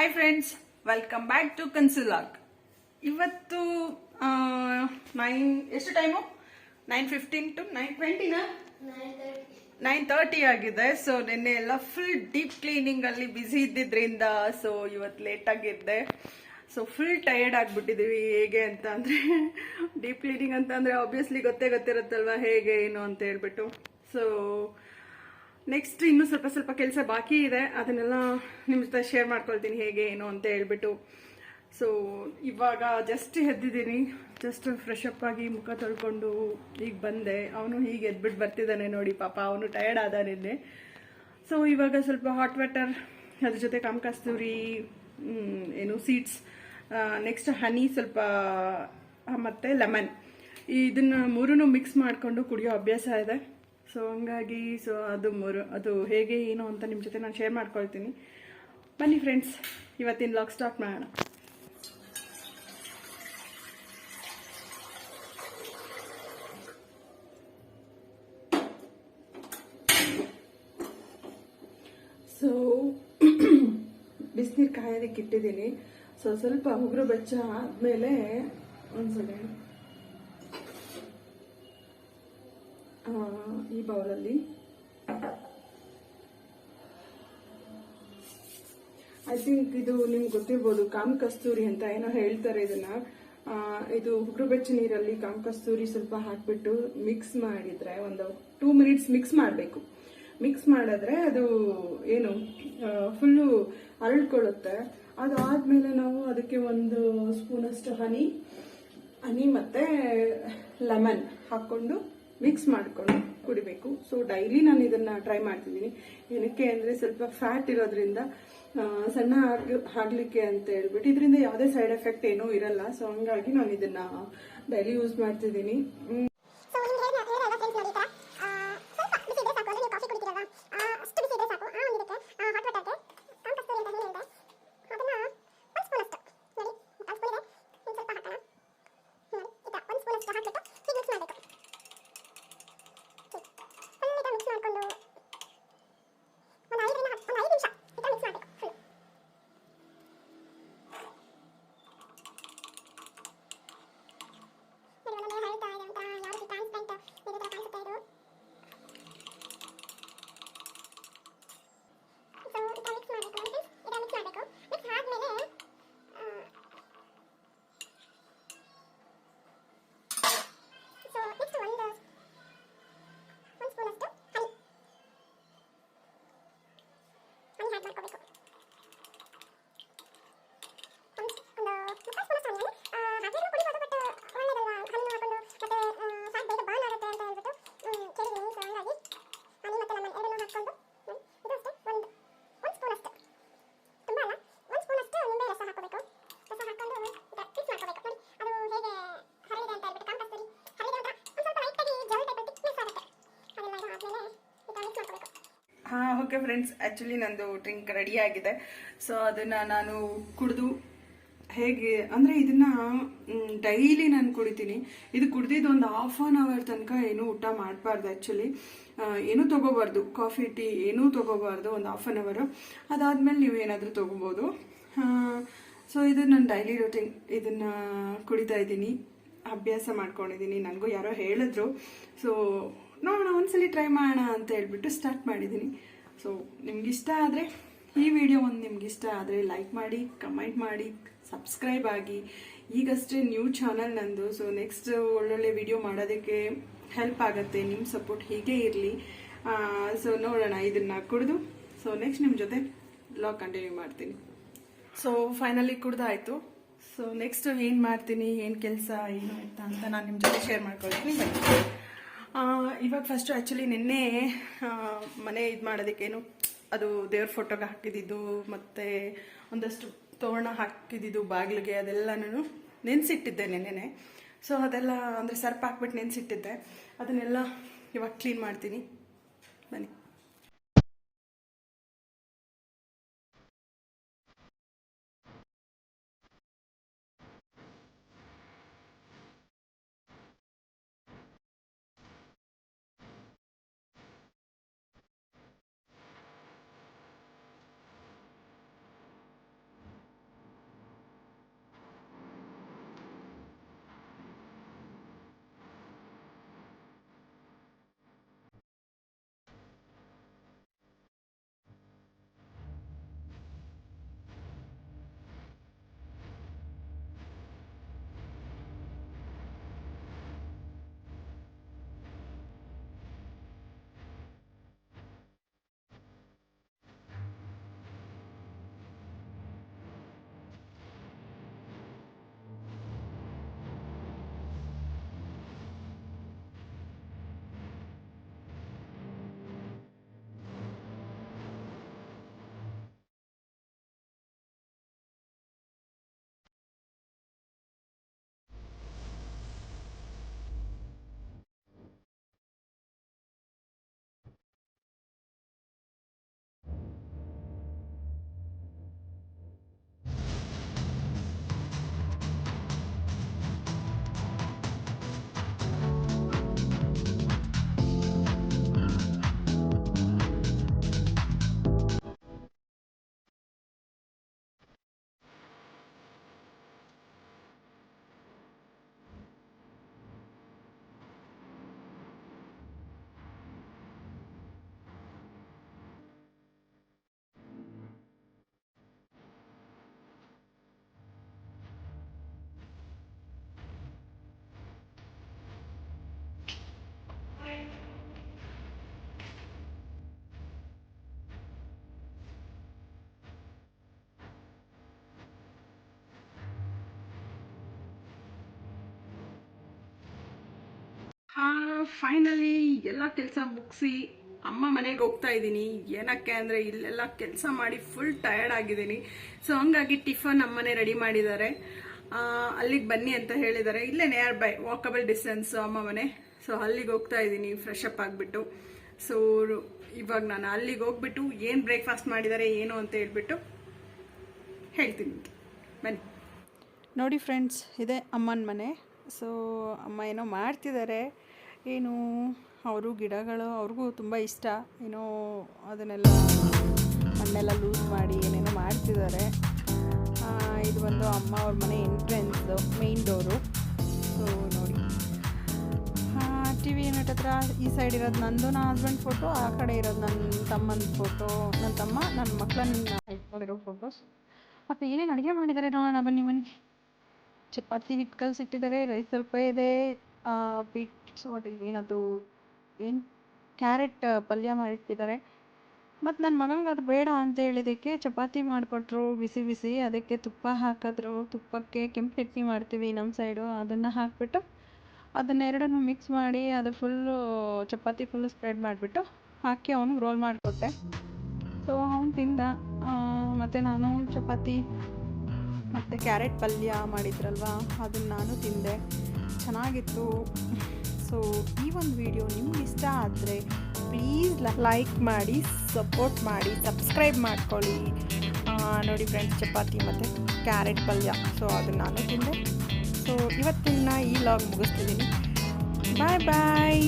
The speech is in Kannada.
Hi friends, welcome back to ಕನ್ಸಿಲಾಗ್. ಇವತ್ತು ಎಷ್ಟು ಟೈಮು? 9:15 to 9:20 9:30 ಆಗಿದೆ. ಸೊ ನಿನ್ನೆ ಎಲ್ಲ ಫುಲ್ ಡೀಪ್ ಕ್ಲೀನಿಂಗ್ ಅಲ್ಲಿ ಬಿಸಿ ಇದ್ದಿದ್ರಿಂದ ಸೊ ಇವತ್ತು ಲೇಟ್ ಆಗಿದ್ದೆ. ಸೊ ಫುಲ್ ಟಯರ್ಡ್ ಆಗಿಬಿಟ್ಟಿದ್ದೀವಿ. ಹೇಗೆ ಅಂತ ಅಂದರೆ ಡೀಪ್ ಕ್ಲೀನಿಂಗ್ ಅಂತ ಅಂದರೆ ಆಬ್ವಿಯಸ್ಲಿ ಗೊತ್ತಿರುತ್ತಲ್ವ ಹೇಗೆ ಏನು ಅಂತ ಹೇಳ್ಬಿಟ್ಟು. ಸೊ ನೆಕ್ಸ್ಟ್ ಇನ್ನೂ ಸ್ವಲ್ಪ ಕೆಲಸ ಬಾಕಿ ಇದೆ, ಅದನ್ನೆಲ್ಲ ನಿಮ್ಮ ಜೊತೆ ಶೇರ್ ಮಾಡ್ಕೊಳ್ತೀನಿ ಹೇಗೆ ಏನು ಅಂತ ಹೇಳ್ಬಿಟ್ಟು. ಸೊ ಇವಾಗ ಜಸ್ಟ್ ಎದ್ದಿದ್ದೀನಿ, ಜಸ್ಟ್ ಫ್ರೆಶ್ ಅಪ್ ಆಗಿ ಮುಖ ತೊಳ್ಕೊಂಡು ಈಗ ಬಂದೆ. ಅವನು ಹೀಗೆ ಎದ್ಬಿಟ್ಟು ಬರ್ತಿದ್ದಾನೆ ನೋಡಿ, ಪಾಪ ಅವನು ಟಯರ್ಡ್ ಆದ ನಿನ್ನೆ. ಸೊ ಇವಾಗ ಸ್ವಲ್ಪ ಹಾಟ್ ವಾಟರ್, ಅದ್ರ ಜೊತೆ ಕಾಮಕಸ್ತೂರಿ, ಏನು ಸೀಡ್ಸ್, ನೆಕ್ಸ್ಟ್ ಹನಿ ಸ್ವಲ್ಪ ಮತ್ತು ಲೆಮನ್, ಇದನ್ನು ಮೂರೂ ಮಿಕ್ಸ್ ಮಾಡಿಕೊಂಡು ಕುಡಿಯೋ ಅಭ್ಯಾಸ ಇದೆ. ಸೊ ಹಂಗಾಗಿ ಅದು ಹೇಗೆ ಏನು ಅಂತ ನಿಮ್ಮ ಜೊತೆ ನಾನು ಶೇರ್ ಮಾಡ್ಕೊಳ್ತೀನಿ. ಬನ್ನಿ ಫ್ರೆಂಡ್ಸ್, ಇವತ್ತಿನ ವ್ಲಾಗ್ ಸ್ಟಾರ್ಟ್ ಮಾಡೋಣ. ಸೊ ಬಿಸಿನೀರು ಕಾಯೋದಕ್ಕೆ ಇಟ್ಟಿದ್ದೀನಿ. ಸೊ ಸ್ವಲ್ಪ ಉಗುರು ಬೆಚ್ಚ ಆದಮೇಲೆ ಒಂದ್ಸಲ ಈ ಬೌಲಲ್ಲಿ ಐ ಥಿಂಕ್ ಇದು ನಿಮ್ಗೆ ಗೊತ್ತಿರ್ಬೋದು, ಕಾಮಕಸ್ತೂರಿ ಅಂತ ಏನೋ ಹೇಳ್ತಾರೆ ಇದನ್ನ. ಇದು ಉಗುರು ಬೆಚ್ಚ ನೀರಲ್ಲಿ ಕಾಮಕಸ್ತೂರಿ ಸ್ವಲ್ಪ ಹಾಕ್ಬಿಟ್ಟು ಮಿಕ್ಸ್ ಮಾಡಿದ್ರೆ ಒಂದು 2 minutes ಮಿಕ್ಸ್ ಮಾಡಬೇಕು. ಮಿಕ್ಸ್ ಮಾಡಿದ್ರೆ ಅದು ಏನು ಫುಲ್ಲು ಅರಳ್ಕೊಳ್ಳುತ್ತೆ. ಅದಾದ್ಮೇಲೆ ನಾವು ಅದಕ್ಕೆ 1 ಸ್ಪೂನಷ್ಟು ಹನಿ ಮತ್ತೆ ಲೆಮನ್ ಹಾಕೊಂಡು ಮಿಕ್ಸ್ ಮಾಡ್ಕೊಂಡು ಕುಡಿಬೇಕು. ಸೊ ಡೈಲಿ ನಾನು ಇದನ್ನ ಟ್ರೈ ಮಾಡ್ತಿದ್ದೀನಿ. ಏನಕ್ಕೆ ಅಂದ್ರೆ ಸ್ವಲ್ಪ ಫ್ಯಾಟ್ ಇರೋದ್ರಿಂದ ಸಣ್ಣ ಆಗ್ಲಿಕ್ಕೆ ಅಂತ ಹೇಳ್ಬಿಟ್ಟು, ಇದರಿಂದ ಯಾವುದೇ ಸೈಡ್ ಎಫೆಕ್ಟ್ ಏನೂ ಇರಲ್ಲ. ಸೊ ಹಂಗಾಗಿ ನಾನು ಇದನ್ನ ಡೈಲಿ ಯೂಸ್ ಮಾಡ್ತಿದ್ದೀನಿ. ಓಕೆ ಫ್ರೆಂಡ್ಸ್, ಆ್ಯಕ್ಚುಲಿ ನಂದು ಡ್ರಿಂಕ್ ರೆಡಿ ಆಗಿದೆ. ಸೊ ಅದನ್ನು ನಾನು ಕುಡಿದು ಹೇಗೆ ಅಂದರೆ ಇದನ್ನು ಡೈಲಿ ನಾನು ಕುಡಿತೀನಿ. ಇದು ಕುಡ್ದಿದ್ದು ಒಂದು 1/2 hour ತನಕ ಏನೂ ಊಟ ಮಾಡಬಾರ್ದು. ಆ್ಯಕ್ಚುಲಿ ಏನೂ ತೊಗೋಬಾರ್ದು, ಕಾಫಿ ಟೀ ಏನೂ ತೊಗೋಬಾರ್ದು ಒಂದು 1/2 hour. ಅದಾದಮೇಲೆ ನೀವು ಏನಾದರೂ ತೊಗೋಬೋದು. ಸೊ ಇದು ನನ್ನ ಡೈಲಿ ರೂಟೀನ್. ಇದನ್ನು ಕುಡಿತಾ ಇದ್ದೀನಿ, ಅಭ್ಯಾಸ ಮಾಡ್ಕೊಂಡಿದ್ದೀನಿ. ನನಗೂ ಯಾರೋ ಹೇಳಿದ್ರು, ಸೊ ನೋಡೋಣ ಒಂದ್ಸಲಿ ಟ್ರೈ ಮಾಡೋಣ ಅಂತ ಹೇಳ್ಬಿಟ್ಟು ಸ್ಟಾರ್ಟ್ ಮಾಡಿದ್ದೀನಿ. ಸೊ ನಿಮ್ಗಿಷ್ಟ ಆದರೆ ಈ ವಿಡಿಯೋ ನಿಮ್ಗಿಷ್ಟ ಆದರೆ ಲೈಕ್ ಮಾಡಿ, ಕಮೆಂಟ್ ಮಾಡಿ, ಸಬ್ಸ್ಕ್ರೈಬ್ ಆಗಿ. ಈಗಷ್ಟೇ ನ್ಯೂ ಚಾನಲ್ ನಂದು. ಸೊ ನೆಕ್ಸ್ಟ್ ಒಳ್ಳೊಳ್ಳೆ ವಿಡಿಯೋ ಮಾಡೋದಕ್ಕೆ ಹೆಲ್ಪ್ ಆಗುತ್ತೆ. ನಿಮ್ಮ ಸಪೋರ್ಟ್ ಹೀಗೆ ಇರಲಿ. ಸೊ ನೋಡೋಣ ಇದನ್ನು ಕುಡಿದು. ಸೊ ನೆಕ್ಸ್ಟ್ ನಿಮ್ಮ ಜೊತೆ ವ್ಲಾಗ್ ಕಂಟಿನ್ಯೂ ಮಾಡ್ತೀನಿ. ಸೊ ಫೈನಲಿ ಕುಡ್ದಾಯಿತು. ಸೊ ನೆಕ್ಸ್ಟ್ ಏನು ಮಾಡ್ತೀನಿ, ಏನು ಕೆಲಸ ಏನು ಅಂತ ನಾನು ನಿಮ್ಮ ಜೊತೆ ಶೇರ್ ಮಾಡ್ಕೊಳ್ತೀನಿ. ಇವಾಗ ಫಸ್ಟು ಆ್ಯಕ್ಚುಲಿ ನಿನ್ನೆ ಮನೆ ಇದು ಮಾಡೋದಕ್ಕೇನು ಅದು ದೇವ್ರ ಫೋಟೋಗೆ ಹಾಕಿದ್ದು ಮತ್ತು ಒಂದಷ್ಟು ತೋರಣ ಹಾಕಿದ್ದು ಬಾಗಿಲಿಗೆ, ಅದೆಲ್ಲನೂ ನೆನೆಸಿಟ್ಟಿದ್ದೆ ನೆನ್ನೆನೆ. ಸೊ ಅದೆಲ್ಲ ಅಂದರೆ ಸರ್ಪ್ ಹಾಕ್ಬಿಟ್ಟು ನೆನೆಸಿಟ್ಟಿದ್ದೆ. ಅದನ್ನೆಲ್ಲ ಇವಾಗ ಕ್ಲೀನ್ ಮಾಡ್ತೀನಿ. ಬನ್ನಿ. ಫೈನಲಿ ಎಲ್ಲ ಕೆಲಸ ಮುಗಿಸಿ ಅಮ್ಮ ಮನೆಗೆ ಹೋಗ್ತಾ ಇದ್ದೀನಿ. ಏನಕ್ಕೆ ಅಂದರೆ ಇಲ್ಲೆಲ್ಲ ಕೆಲಸ ಮಾಡಿ ಫುಲ್ ಟಯರ್ಡ್ ಆಗಿದ್ದೀನಿ. ಸೊ ಹಂಗಾಗಿ ಟಿಫನ್ ಅಮ್ಮನೇ ರೆಡಿ ಮಾಡಿದ್ದಾರೆ. ಅಲ್ಲಿಗೆ ಬನ್ನಿ ಅಂತ ಹೇಳಿದ್ದಾರೆ. ಇಲ್ಲೇ ನಿಯರ್ ಬೈ ವಾಕಬಲ್ ಡಿಸ್ಟೆನ್ಸ್ ಅಮ್ಮ ಮನೆ. ಸೊ ಅಲ್ಲಿಗೆ ಹೋಗ್ತಾ ಇದ್ದೀನಿ ಫ್ರೆಶ್ ಅಪ್ ಆಗಿಬಿಟ್ಟು. ಸೊ ಇವಾಗ ನಾನು ಅಲ್ಲಿಗೆ ಹೋಗ್ಬಿಟ್ಟು ಏನು ಬ್ರೇಕ್ಫಾಸ್ಟ್ ಮಾಡಿದ್ದಾರೆ ಏನು ಅಂತ ಹೇಳ್ಬಿಟ್ಟು ಹೇಳ್ತೀನಿ. ಬನ್ನಿ ನೋಡಿ ಫ್ರೆಂಡ್ಸ್, ಇದೆ ಅಮ್ಮನ ಮನೆ. ಸೊ ಅಮ್ಮ ಏನೋ ಮಾಡ್ತಿದ್ದಾರೆ. ಏನು ಅವರು ಗಿಡಗಳು ಅವ್ರಿಗೂ ತುಂಬ ಇಷ್ಟ. ಏನೋ ಅದನ್ನೆಲ್ಲ ಮಣ್ಣೆಲ್ಲ ಲೂಸ್ ಮಾಡಿ ಏನೇನೋ ಮಾಡ್ತಿದ್ದಾರೆ. ಇದು ಬಂದು ಅಮ್ಮ ಅವ್ರ ಮನೆ ಎಂಟ್ರೆನ್ಸು, ಮೇನ್ ಡೋರು. ಸೊ ನೋಡಿ, ಟಿ ವಿ ಯೂನಿಟ್ ಹತ್ರ ಈ ಸೈಡ್ ಇರೋದು ನಂದು, ನನ್ನ ಹಸ್ಬೆಂಡ್ ಫೋಟೋ, ಆ ಕಡೆ ಇರೋದು ನನ್ನ ತಮ್ಮನ ಫೋಟೋ, ನನ್ನ ತಮ್ಮ ನನ್ನ ಮಕ್ಕಳನ್ನ ಇಟ್ಕೊಂಡಿರೋ ಫೋಟೋಸ್. ಮತ್ತು ಏನೇನು ಅಡುಗೆ ಮಾಡಿದ್ದಾರೆ ನೋಡೋಣ ಬನ್ನಿ. ಚಪಾತಿ ಹಿಟ್ಟು ಕಲಸಿಟ್ಟಿದ್ದಾರೆ, ರೈಸ್ ಸ್ವಲ್ಪ ಇದೆ, ಬೀಟ್ಸ್ ಏನದು ಏನು ಕ್ಯಾರೆಟ್ ಪಲ್ಯ ಮಾಡಿಟ್ಟಿದ್ದಾರೆ. ಮತ್ತು ನನ್ನ ಮಗನಿಗೆ ಅದು ಬೇಡ ಅಂತ ಹೇಳಿದ್ದಕ್ಕೆ ಚಪಾತಿ ಮಾಡಿಕೊಟ್ರು ಬಿಸಿ ಬಿಸಿ. ಅದಕ್ಕೆ ತುಪ್ಪ ಹಾಕಿದ್ರು. ತುಪ್ಪಕ್ಕೆ ಕೆಂಪು ಚಟ್ನಿ ಮಾಡ್ತೀವಿ ನಮ್ಮ ಸೈಡು, ಅದನ್ನು ಹಾಕಿಬಿಟ್ಟು ಅದನ್ನೆರಡನ್ನು ಮಿಕ್ಸ್ ಮಾಡಿ ಅದು ಫುಲ್ಲು ಚಪಾತಿ ಫುಲ್ಲು ಸ್ಪ್ರೆಡ್ ಮಾಡಿಬಿಟ್ಟು ಹಾಕಿ ಅವನಿಗೆ ರೋಲ್ ಮಾಡಿಕೊಟ್ಟೆ. ಸೊ ಅವನು ತಿಂದ. ಮತ್ತು ನಾನು ಚಪಾತಿ ಮತ್ತು ಕ್ಯಾರೆಟ್ ಪಲ್ಯ ಮಾಡಿದ್ರಲ್ವ ಅದನ್ನು ನಾನು ತಿಂದೆ, ಚೆನ್ನಾಗಿತ್ತು. ಸೊ ಈ ಒಂದು ವಿಡಿಯೋ ನಿಮ್ಗೆ ಇಷ್ಟ ಆದರೆ ಪ್ಲೀಸ್ ಲೈಕ್ ಮಾಡಿ, ಸಪೋರ್ಟ್ ಮಾಡಿ, ಸಬ್ಸ್ಕ್ರೈಬ್ ಮಾಡ್ಕೊಳ್ಳಿ. ನೋಡಿ ಫ್ರೆಂಡ್ಸ್, ಚಪಾತಿ ಮತ್ತು ಕ್ಯಾರೆಟ್ ಪಲ್ಯ, ಸೊ ಅದನ್ನು ನಾನು ತಿಂದೆ. ಸೊ ಇವತ್ತಿನ ಈ ವ್ಲಾಗ್ ಮುಗಿಸ್ತಿದ್ದೀನಿ. ಬಾಯ್ ಬಾಯ್.